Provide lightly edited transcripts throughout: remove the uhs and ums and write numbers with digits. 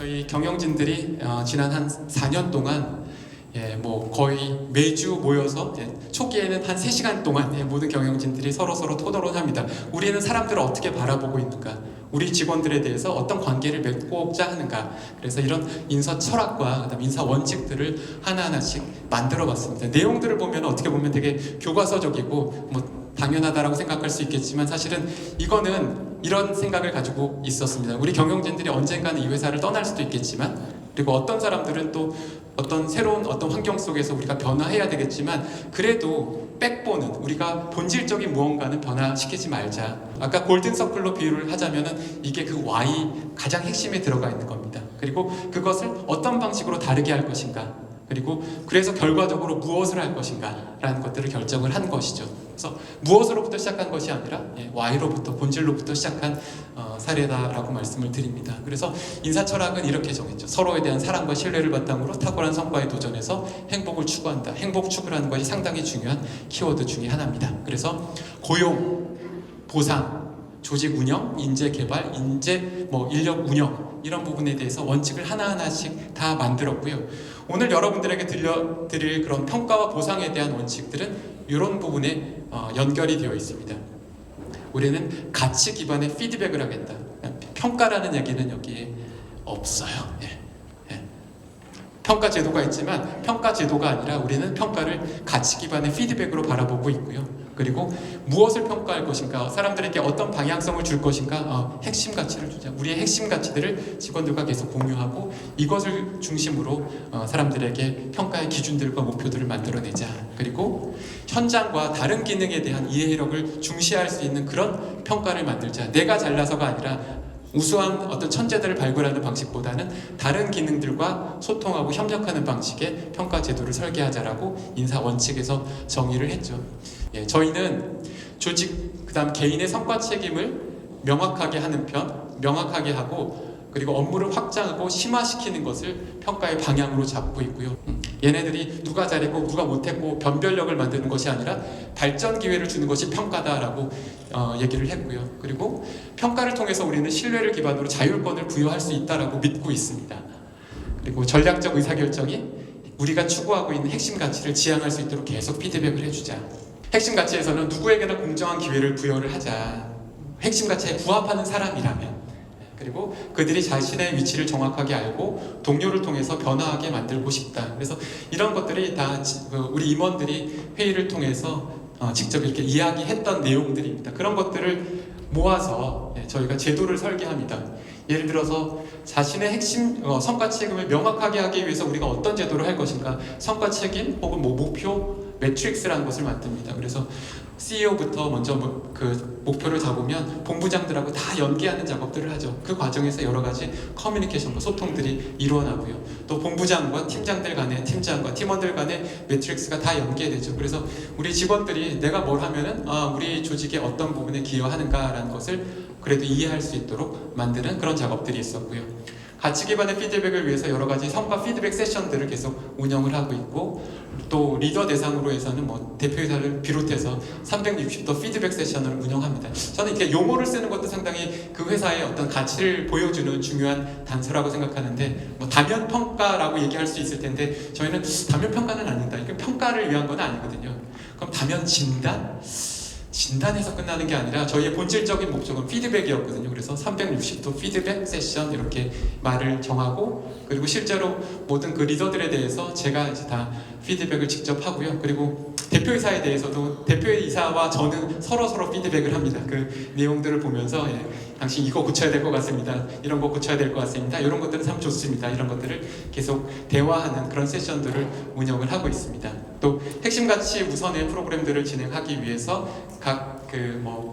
저희 경영진들이 지난 한 4년 동안 뭐 거의 매주 모여서 초기에는 한 3시간 동안 모든 경영진들이 서로 토론합니다. 우리는 사람들을 어떻게 바라보고 있는가? 우리 직원들에 대해서 어떤 관계를 맺고자 하는가? 그래서 이런 인사 철학과 그다음 인사 원칙들을 하나하나씩 만들어 봤습니다. 내용들을 보면 어떻게 보면 되게 교과서적이고 뭐 당연하다라고 생각할 수 있겠지만 사실은 이거는 이런 생각을 가지고 있었습니다. 우리 경영진들이 언젠가는 이 회사를 떠날 수도 있겠지만, 그리고 어떤 사람들은 또 어떤 새로운 어떤 환경 속에서 우리가 변화해야 되겠지만, 그래도 백본은 우리가 본질적인 무언가는 변화시키지 말자. 아까 골든 서클로 비유를 하자면은 이게 그 Y 가장 핵심에 들어가 있는 겁니다. 그리고 그것을 어떤 방식으로 다르게 할 것인가, 그리고 그래서 결과적으로 무엇을 할 것인가 라는 것들을 결정을 한 것이죠. 그래서 무엇으로부터 시작한 것이 아니라 Y로부터, 본질로부터 시작한 사례다라고 말씀을 드립니다. 그래서 인사철학은 이렇게 정했죠. 서로에 대한 사랑과 신뢰를 바탕으로 탁월한 성과에 도전해서 행복을 추구한다. 행복 추구라는 것이 상당히 중요한 키워드 중에 하나입니다. 그래서 고용, 보상, 조직 운영, 인재 개발, 인력 운영, 이런 부분에 대해서 원칙을 하나하나씩 다 만들었고요. 오늘 여러분들에게 들려드릴 그런 평가와 보상에 대한 원칙들은 이런 부분에 연결이 되어 있습니다. 우리는 가치 기반의 피드백을 하겠다. 평가라는 얘기는 여기에 없어요. 평가 제도가 있지만 평가 제도가 아니라 우리는 평가를 가치 기반의 피드백으로 바라보고 있고요. 그리고 무엇을 평가할 것인가, 사람들에게 어떤 방향성을 줄 것인가, 핵심 가치를 주자. 우리의 핵심 가치들을 직원들과 계속 공유하고 이것을 중심으로 사람들에게 평가의 기준들과 목표들을 만들어내자. 그리고 현장과 다른 기능에 대한 이해력을 중시할 수 있는 그런 평가를 만들자. 내가 잘나서가 아니라 우수한 어떤 천재들을 발굴하는 방식보다는 다른 기능들과 소통하고 협력하는 방식의 평가 제도를 설계하자라고 인사 원칙에서 정의를 했죠. 저희는 조직, 그다음 개인의 성과 책임을 명확하게 하는 편, 명확하게 하고, 그리고 업무를 확장하고 심화시키는 것을 평가의 방향으로 잡고 있고요. 얘네들이 누가 잘했고 누가 못했고 변별력을 만드는 것이 아니라 발전 기회를 주는 것이 평가다라고 얘기를 했고요. 그리고 평가를 통해서 우리는 신뢰를 기반으로 자율권을 부여할 수 있다라고 믿고 있습니다. 그리고 전략적 의사결정이 우리가 추구하고 있는 핵심 가치를 지향할 수 있도록 계속 피드백을 해주자. 핵심 가치에서는 누구에게나 공정한 기회를 부여를 하자. 핵심 가치에 부합하는 사람이라면, 그리고 그들이 자신의 위치를 정확하게 알고 동료를 통해서 변화하게 만들고 싶다. 그래서 이런 것들이 다 우리 임원들이 회의를 통해서 직접 이렇게 이야기했던 내용들입니다. 그런 것들을 모아서 저희가 제도를 설계합니다. 예를 들어서 자신의 핵심 성과 책임을 명확하게 하기 위해서 우리가 어떤 제도를 할 것인가, 성과 책임 혹은 목표 매트릭스라는 것을 만듭니다. 그래서 CEO부터 먼저 그 목표를 잡으면 본부장들하고 다 연계하는 작업들을 하죠. 그 과정에서 여러 가지 커뮤니케이션과 소통들이 일어나고요. 또 본부장과 팀장들 간의, 팀장과 팀원들 간의 매트릭스가 다 연계되죠. 그래서 우리 직원들이 내가 뭘 하면은 우리 조직의 어떤 부분에 기여하는가라는 것을 그래도 이해할 수 있도록 만드는 그런 작업들이 있었고요. 가치 기반의 피드백을 위해서 여러 가지 성과 피드백 세션들을 계속 운영을 하고 있고, 또 리더 대상으로 해서는 뭐 대표이사를 비롯해서 360도 피드백 세션을 운영합니다. 저는 이렇게 용어를 쓰는 것도 상당히 그 회사의 어떤 가치를 보여주는 중요한 단서라고 생각하는데, 뭐 다면 평가라고 얘기할 수 있을 텐데 저희는 다면 평가는 아니다. 이게 평가를 위한 건 아니거든요. 그럼 다면 진단? 진단에서 끝나는 게 아니라 저희의 본질적인 목적은 피드백이었거든요. 그래서 360도 피드백 세션 이렇게 말을 정하고, 그리고 실제로 모든 그 리더들에 대해서 제가 이제 다 피드백을 직접 하고요. 그리고 대표이사에 대해서도 대표이사와 저는 서로 피드백을 합니다. 그 내용들을 보면서 당신 이거 고쳐야 될 것 같습니다. 이런 거 고쳐야 될 것 같습니다. 이런 것들은 참 좋습니다. 이런 것들을 계속 대화하는 그런 세션들을 운영을 하고 있습니다. 또 핵심 가치 우선의 프로그램들을 진행하기 위해서 각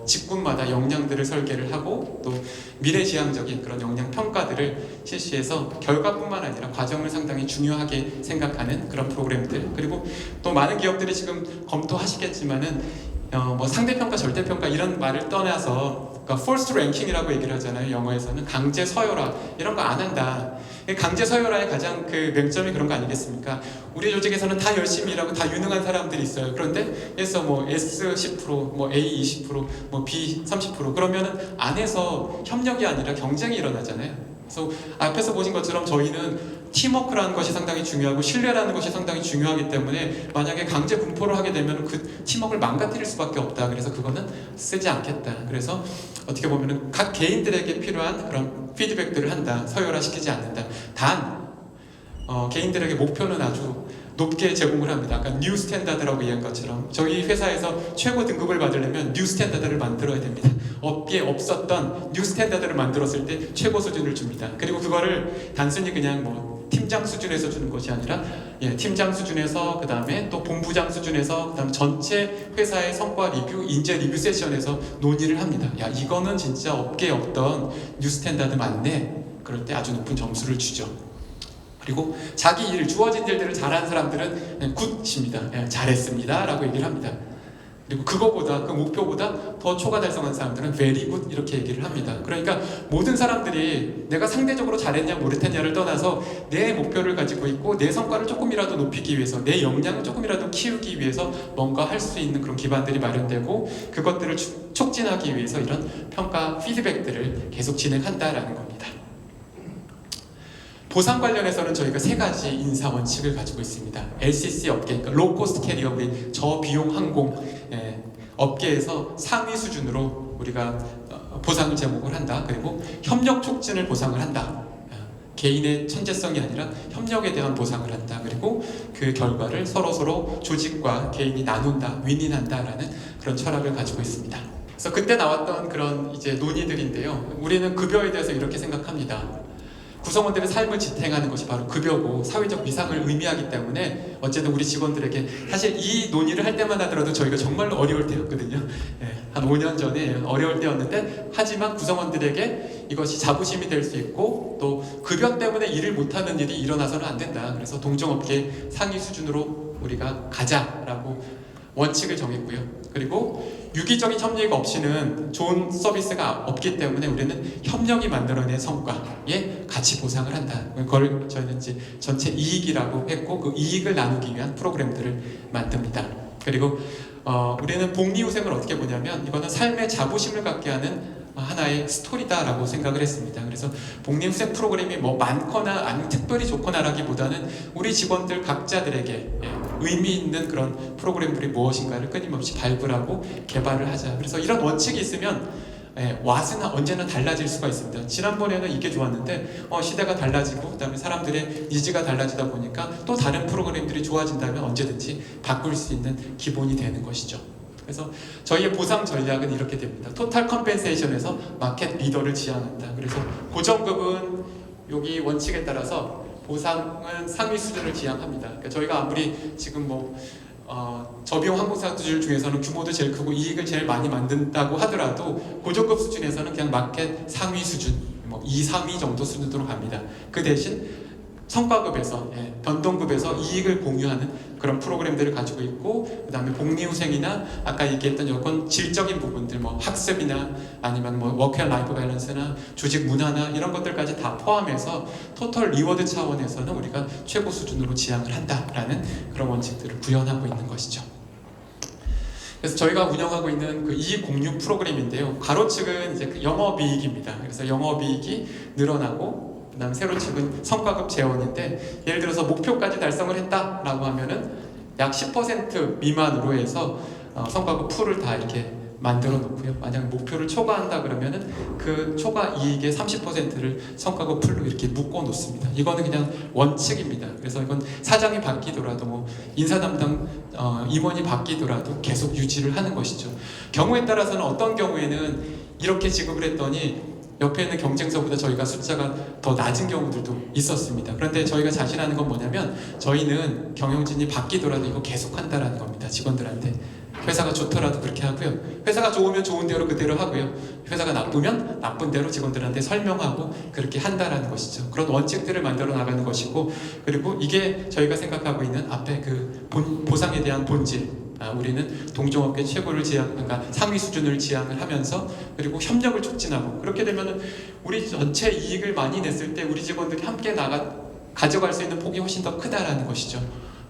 직군마다 역량들을 설계를 하고, 또 미래지향적인 그런 역량 평가들을 실시해서 결과뿐만 아니라 과정을 상당히 중요하게 생각하는 그런 프로그램들, 그리고 또 많은 기업들이 지금 검토하시겠지만은 뭐 상대평가, 절대평가 이런 말을 떠나서 그러니까 forced ranking이라고 얘기를 하잖아요. 영어에서는 강제 서열화, 이런 거 안 한다. 강제 서열화의 가장 그 맹점이 그런 거 아니겠습니까? 우리 조직에서는 다 열심히 일하고 다 유능한 사람들이 있어요. 그런데 그래서 뭐 S 10%, 뭐 A 20%, 뭐 B 30%, 그러면은 안에서 협력이 아니라 경쟁이 일어나잖아요. 그래서 앞에서 보신 것처럼 저희는 팀워크라는 것이 상당히 중요하고 신뢰라는 것이 상당히 중요하기 때문에 만약에 강제 분포를 하게 되면 그 팀워크를 망가뜨릴 수밖에 없다. 그래서 그거는 쓰지 않겠다. 그래서 어떻게 보면 각 개인들에게 필요한 그런 피드백들을 한다. 서열화시키지 않는다. 단 개인들에게 목표는 아주 높게 제공을 합니다. 아까 뉴 스탠다드라고 얘기한 것처럼 저희 회사에서 최고 등급을 받으려면 뉴 스탠다드를 만들어야 됩니다. 업계에 없었던 뉴 스탠다드를 만들었을 때 최고 수준을 줍니다. 그리고 그거를 단순히 그냥 뭐 팀장 수준에서 주는 것이 아니라 팀장 수준에서 그 다음에 또 본부장 수준에서 그 다음에 전체 회사의 성과 리뷰, 인재 리뷰 세션에서 논의를 합니다. 야, 이거는 진짜 업계에 없던 뉴 스탠다드 맞네. 그럴 때 아주 높은 점수를 주죠. 그리고 자기 일, 주어진 일들을 잘하는 사람들은 그냥 굿입니다. 잘했습니다 라고 얘기를 합니다. 그리고 그거보다, 그 목표보다 더 초과 달성한 사람들은 very good 이렇게 얘기를 합니다. 그러니까 모든 사람들이 내가 상대적으로 잘했냐 못했냐를 떠나서 내 목표를 가지고 있고 내 성과를 조금이라도 높이기 위해서 내 역량을 조금이라도 키우기 위해서 뭔가 할 수 있는 그런 기반들이 마련되고 그것들을 촉진하기 위해서 이런 평가 피드백들을 계속 진행한다라는 겁니다. 보상 관련해서는 저희가 3가지 인사 원칙을 가지고 있습니다. LCC 업계, 그러니까 로코스트 캐리어, 우리 저비용 항공 업계에서 상위 수준으로 우리가 보상을 제공을 한다. 그리고 협력 촉진을 보상을 한다. 개인의 천재성이 아니라 협력에 대한 보상을 한다. 그리고 그 결과를 서로 조직과 개인이 나눈다, 윈윈한다라는 그런 철학을 가지고 있습니다. 그래서 그때 나왔던 그런 이제 논의들인데요. 우리는 급여에 대해서 이렇게 생각합니다. 구성원들의 삶을 지탱하는 것이 바로 급여고 사회적 위상을 의미하기 때문에 어쨌든 우리 직원들에게 사실 이 논의를 할 때만 하더라도 저희가 정말로 어려울 때였거든요. 한 5년 전에 어려울 때였는데 하지만 구성원들에게 이것이 자부심이 될 수 있고 또 급여 때문에 일을 못하는 일이 일어나서는 안 된다. 그래서 동종업계 상위 수준으로 우리가 가자라고 원칙을 정했고요. 그리고 유기적인 협력 없이는 좋은 서비스가 없기 때문에 우리는 협력이 만들어낸 성과에 같이 보상을 한다. 그걸 저희는 이제 전체 이익이라고 했고 그 이익을 나누기 위한 프로그램들을 만듭니다. 그리고 우리는 복리후생을 어떻게 보냐면 이거는 삶의 자부심을 갖게 하는 하나의 스토리다라고 생각을 했습니다. 그래서 복리후생 프로그램이 뭐 많거나 아니면 특별히 좋거나라기보다는 우리 직원들 각자들에게 의미 있는 그런 프로그램들이 무엇인가를 끊임없이 발굴하고 개발을 하자. 그래서 이런 원칙이 있으면 왓은 언제나 달라질 수가 있습니다. 지난번에는 이게 좋았는데 시대가 달라지고 그다음에 사람들의 니즈가 달라지다 보니까 또 다른 프로그램들이 좋아진다면 언제든지 바꿀 수 있는 기본이 되는 것이죠. 그래서 저희의 보상 전략은 이렇게 됩니다. 토탈 컴펜세이션에서 마켓 리더를 지향한다. 그래서 고정급은 여기 원칙에 따라서 보상은 상위 수준을 지향합니다. 그러니까 저희가 아무리 지금 저비용 항공사들 중에서는 규모도 제일 크고 이익을 제일 많이 만든다고 하더라도 고정급 수준에서는 그냥 마켓 상위 수준, 2, 3위 정도 수준으로 갑니다. 그 대신 성과급에서 변동급에서 이익을 공유하는 그런 프로그램들을 가지고 있고 그 다음에 복리후생이나 아까 얘기했던 여건 질적인 부분들 학습이나 아니면 워크 앤 라이프 밸런스나 조직 문화나 이런 것들까지 다 포함해서 토털 리워드 차원에서는 우리가 최고 수준으로 지향을 한다라는 그런 원칙들을 구현하고 있는 것이죠. 그래서 저희가 운영하고 있는 그 이익 공유 프로그램인데요. 가로측은 이제 영업이익입니다. 그래서 영업이익이 늘어나고 그 다음 세로측은 성과급 재원인데 예를 들어서 목표까지 달성을 했다라고 하면은 약 10% 미만으로 해서 성과급 풀을 다 이렇게 만들어 놓고요. 만약 목표를 초과한다 그러면은 그 초과 이익의 30%를 성과급 풀로 이렇게 묶어 놓습니다. 이거는 그냥 원칙입니다. 그래서 이건 사장이 바뀌더라도 인사 담당 임원이 바뀌더라도 계속 유지를 하는 것이죠. 경우에 따라서는 어떤 경우에는 이렇게 지급을 했더니 옆에 있는 경쟁사보다 저희가 숫자가 더 낮은 경우들도 있었습니다. 그런데 저희가 자신하는 건 뭐냐면 저희는 경영진이 바뀌더라도 이거 계속 한다라는 겁니다. 직원들한테. 회사가 좋더라도 그렇게 하고요. 회사가 좋으면 좋은 대로 그대로 하고요. 회사가 나쁘면 나쁜 대로 직원들한테 설명하고 그렇게 한다라는 것이죠. 그런 원칙들을 만들어 나가는 것이고 그리고 이게 저희가 생각하고 있는 앞에 그 보상에 대한 본질 우리는 동종업계 최고를 그러니까 상위 수준을 지향을 하면서 그리고 협력을 촉진하고 그렇게 되면은 우리 전체 이익을 많이 냈을 때 우리 직원들이 함께 가져갈 수 있는 폭이 훨씬 더 크다라는 것이죠.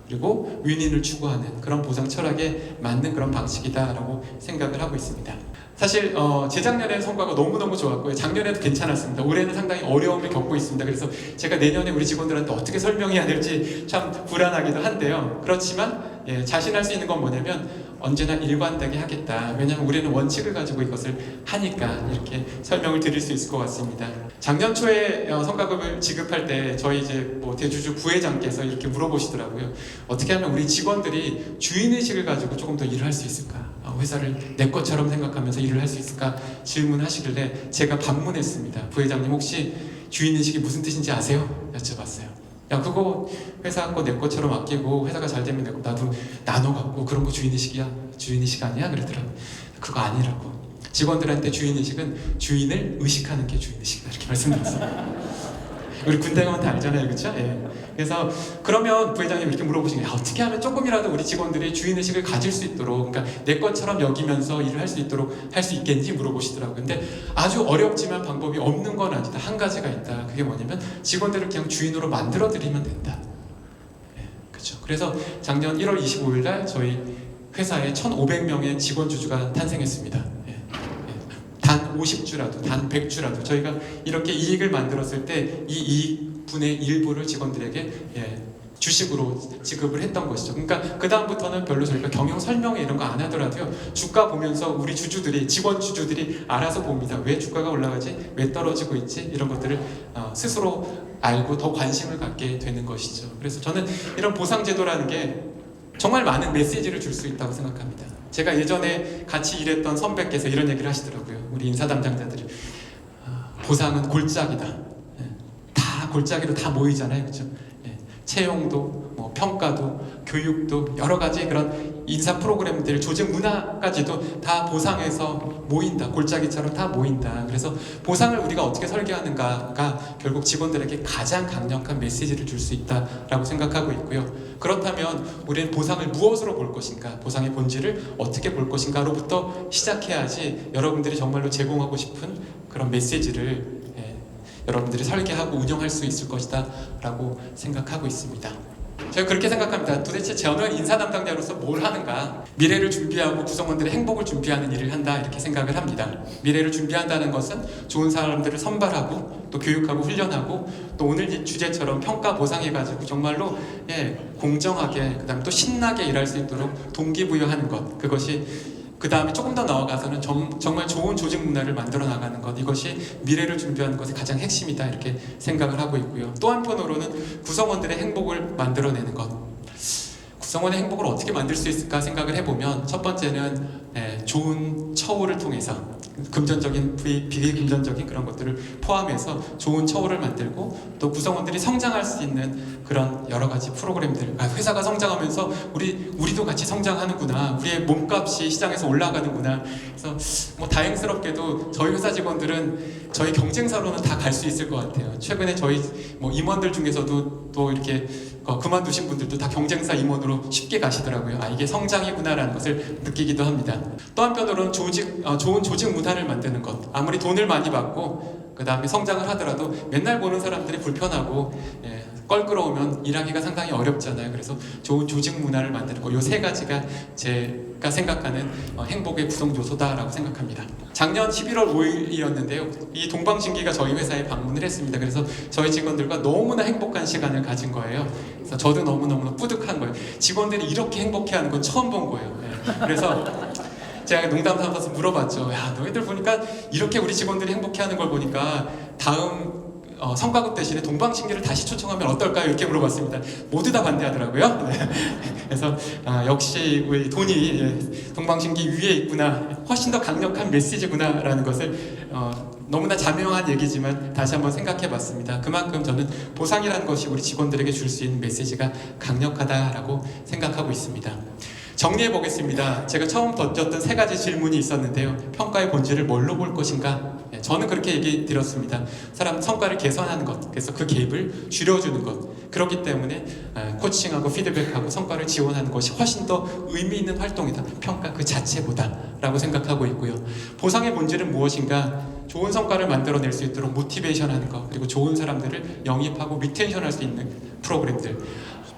그리고 윈윈을 추구하는 그런 보상 철학에 맞는 그런 방식이다라고 생각을 하고 있습니다. 사실 재작년에 성과가 너무너무 좋았고요. 작년에도 괜찮았습니다. 올해는 상당히 어려움을 겪고 있습니다. 그래서 제가 내년에 우리 직원들한테 어떻게 설명해야 될지 참 불안하기도 한데요. 그렇지만 자신할 수 있는 건 뭐냐면 언제나 일관되게 하겠다. 왜냐하면 우리는 원칙을 가지고 이것을 하니까 이렇게 설명을 드릴 수 있을 것 같습니다. 작년 초에 성과급을 지급할 때 저희 이제 대주주 부회장께서 이렇게 물어보시더라고요. 어떻게 하면 우리 직원들이 주인의식을 가지고 조금 더 일을 할 수 있을까? 회사를 내 것처럼 생각하면서 일을 할 수 있을까? 질문하시길래 제가 반문했습니다. 부회장님 혹시 주인의식이 무슨 뜻인지 아세요? 여쭤봤어요. 야 그거 회사 거 내 것처럼 아끼고 회사가 잘 되면 내고 나도 나눠 갖고 그런 거 주인의식이야? 주인의식 아니야? 그러더라고요. 그거 아니라고. 직원들한테 주인의식은 주인을 의식하는 게 주인의식이다 이렇게 말씀드렸어요. 우리 군대 가면 다 알잖아요, 그렇죠? 예. 그래서 그러면 부회장님 이렇게 물어보시는 게 어떻게 하면 조금이라도 우리 직원들이 주인의식을 가질 수 있도록, 그러니까 내 것처럼 여기면서 일을 할 수 있도록 할 수 있겠는지 물어보시더라고요. 근데 아주 어렵지만 방법이 없는 건 아니다. 한 가지가 있다. 그게 뭐냐면 직원들을 그냥 주인으로 만들어 드리면 된다. 예, 그렇죠. 그래서 작년 1월 25일 날 저희 회사에 1,500명의 직원 주주가 탄생했습니다. 단 50주라도, 단 100주라도 저희가 이렇게 이익을 만들었을 때 이 이익분의 일부를 직원들에게 주식으로 지급을 했던 것이죠. 그러니까 그 다음부터는 별로 저희가 경영 설명회 이런 거 안 하더라도요. 주가 보면서 우리 주주들이, 직원 주주들이 알아서 봅니다. 왜 주가가 올라가지? 왜 떨어지고 있지? 이런 것들을 스스로 알고 더 관심을 갖게 되는 것이죠. 그래서 저는 이런 보상제도라는 게 정말 많은 메시지를 줄 수 있다고 생각합니다. 제가 예전에 같이 일했던 선배께서 이런 얘기를 하시더라고요. 우리 인사 담당자들이 보상은 골짜기다. 다 골짜기로 다 모이잖아요, 그렇죠? 채용도, 평가도, 교육도 여러 가지 그런 인사 프로그램들, 조직 문화까지도 다 보상에서 모인다. 골짜기처럼 다 모인다. 그래서 보상을 우리가 어떻게 설계하는가가 결국 직원들에게 가장 강력한 메시지를 줄 수 있다라고 생각하고 있고요. 그렇다면 우리는 보상을 무엇으로 볼 것인가, 보상의 본질을 어떻게 볼 것인가로부터 시작해야지 여러분들이 정말로 제공하고 싶은 그런 메시지를 여러분들이 설계하고 운영할 수 있을 것이다 라고 생각하고 있습니다. 제가 그렇게 생각합니다. 도대체 저는 인사 담당자로서 뭘 하는가? 미래를 준비하고 구성원들의 행복을 준비하는 일을 한다 이렇게 생각을 합니다. 미래를 준비한다는 것은 좋은 사람들을 선발하고 또 교육하고 훈련하고 또 오늘 주제처럼 평가 보상해가지고 정말로 공정하게 그다음에 또 신나게 일할 수 있도록 동기부여하는 것, 그것이 그 다음에 조금 더 나아가서는 정말 좋은 조직 문화를 만들어 나가는 것, 이것이 미래를 준비하는 것이 가장 핵심이다 이렇게 생각을 하고 있고요. 또 한편으로는 구성원들의 행복을 만들어내는 것, 구성원의 행복을 어떻게 만들 수 있을까 생각을 해보면 첫 번째는 좋은 처우를 통해서 금전적인 비금전적인 그런 것들을 포함해서 좋은 처우를 만들고 또 구성원들이 성장할 수 있는 그런 여러 가지 프로그램들, 회사가 성장하면서 우리도 같이 성장하는구나, 우리의 몸값이 시장에서 올라가는구나. 그래서 다행스럽게도 저희 회사 직원들은 저희 경쟁사로는 다 갈 수 있을 것 같아요. 최근에 저희 임원들 중에서도 또 이렇게 그만두신 분들도 다 경쟁사 임원으로 쉽게 가시더라고요. 이게 성장이구나라는 것을 느끼기도 합니다. 또 한편으로는 좋은 조직 문화를 만드는 것. 아무리 돈을 많이 받고 그 다음에 성장을 하더라도 맨날 보는 사람들이 불편하고 껄끄러우면 일하기가 상당히 어렵잖아요. 그래서 좋은 조직 문화를 만드는 것, 이 세 가지가 제가 생각하는 행복의 구성 요소다라고 생각합니다. 작년 11월 5일이었는데요. 이 동방신기가 저희 회사에 방문을 했습니다. 그래서 저희 직원들과 너무나 행복한 시간을 가진 거예요. 그래서 저도 너무너무 뿌듯한 거예요. 직원들이 이렇게 행복해하는 건 처음 본 거예요. 그래서 제가 농담 삼아서 물어봤죠. 야, 너희들 보니까 이렇게 우리 직원들이 행복해하는 걸 보니까 다음 성과급 대신에 동방신기를 다시 초청하면 어떨까요? 이렇게 물어봤습니다. 모두 다 반대하더라고요. 그래서 역시 우리 돈이 동방신기 위에 있구나, 훨씬 더 강력한 메시지구나라는 것을 너무나 자명한 얘기지만 다시 한번 생각해봤습니다. 그만큼 저는 보상이라는 것이 우리 직원들에게 줄 수 있는 메시지가 강력하다라고 생각하고 있습니다. 정리해 보겠습니다. 제가 처음 던졌던 세 가지 질문이 있었는데요. 평가의 본질을 뭘로 볼 것인가? 저는 그렇게 얘기 드렸습니다. 사람 성과를 개선하는 것, 그래서 그 갭을 줄여주는 것. 그렇기 때문에 코칭하고 피드백하고 성과를 지원하는 것이 훨씬 더 의미 있는 활동이다. 평가 그 자체보다 라고 생각하고 있고요. 보상의 본질은 무엇인가? 좋은 성과를 만들어낼 수 있도록 모티베이션하는 것, 그리고 좋은 사람들을 영입하고 리텐션할 수 있는 프로그램들.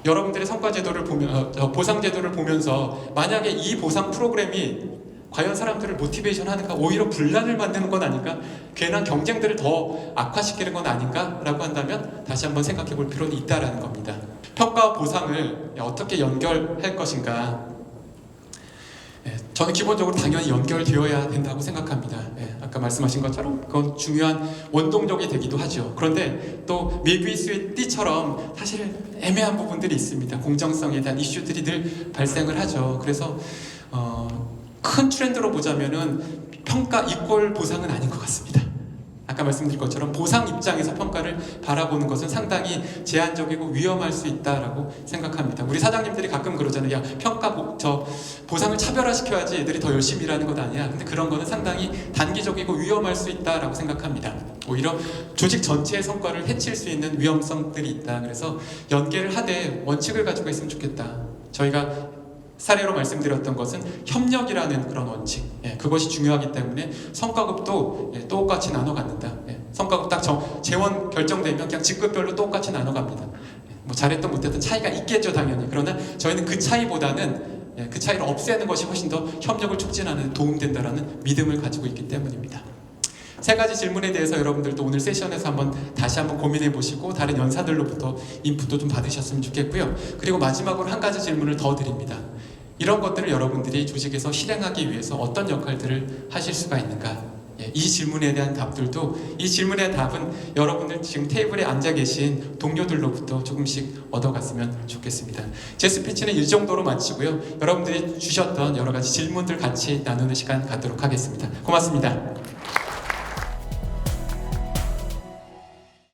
여러분들의 성과 제도를 보면, 보상 제도를 보면서 만약에 이 보상 프로그램이 과연 사람들을 모티베이션 하는가? 오히려 분란을 만드는 건 아닌가? 괜한 경쟁들을 더 악화시키는 건 아닌가? 라고 한다면 다시 한번 생각해 볼 필요는 있다라는 겁니다. 평가와 보상을 어떻게 연결할 것인가? 저는 기본적으로 당연히 연결되어야 된다고 생각합니다. 아까 말씀하신 것처럼 그건 중요한 원동력이 되기도 하죠. 그런데 또 밀비스의 띠처럼 사실 애매한 부분들이 있습니다. 공정성에 대한 이슈들이 늘 발생을 하죠. 그래서 큰 트렌드로 보자면은 평가 이꼴 보상은 아닌 것 같습니다. 아까 말씀드린 것처럼 보상 입장에서 평가를 바라보는 것은 상당히 제한적이고 위험할 수 있다라고 생각합니다. 우리 사장님들이 가끔 그러잖아요. 야, 보상을 차별화시켜야지 애들이 더 열심히 일하는 것 아니야. 근데 그런 거는 상당히 단기적이고 위험할 수 있다라고 생각합니다. 오히려 조직 전체의 성과를 해칠 수 있는 위험성들이 있다. 그래서 연계를 하되 원칙을 가지고 있으면 좋겠다. 저희가 사례로 말씀드렸던 것은 협력이라는 그런 원칙, 그것이 중요하기 때문에 성과급도 똑같이 나눠 갖는다. 성과급 딱 재원 결정되면 그냥 직급별로 똑같이 나눠 갑니다. 뭐 잘했든 못했든 차이가 있겠죠, 당연히. 그러나 저희는 그 차이보다는 그 차이를 없애는 것이 훨씬 더 협력을 촉진하는 데 도움된다라는 믿음을 가지고 있기 때문입니다. 세 가지 질문에 대해서 여러분들도 오늘 세션에서 다시 한번 고민해 보시고 다른 연사들로부터 인풋도 좀 받으셨으면 좋겠고요. 그리고 마지막으로 한 가지 질문을 더 드립니다. 이런 것들을 여러분들이 조직에서 실행하기 위해서 어떤 역할들을 하실 수가 있는가? 이 질문에 대한 답들도, 이 질문에 대한 답은 여러분들 지금 테이블에 앉아 계신 동료들로부터 조금씩 얻어갔으면 좋겠습니다. 제 스피치는 이 정도로 마치고요. 여러분들이 주셨던 여러 가지 질문들 같이 나누는 시간 갖도록 하겠습니다. 고맙습니다.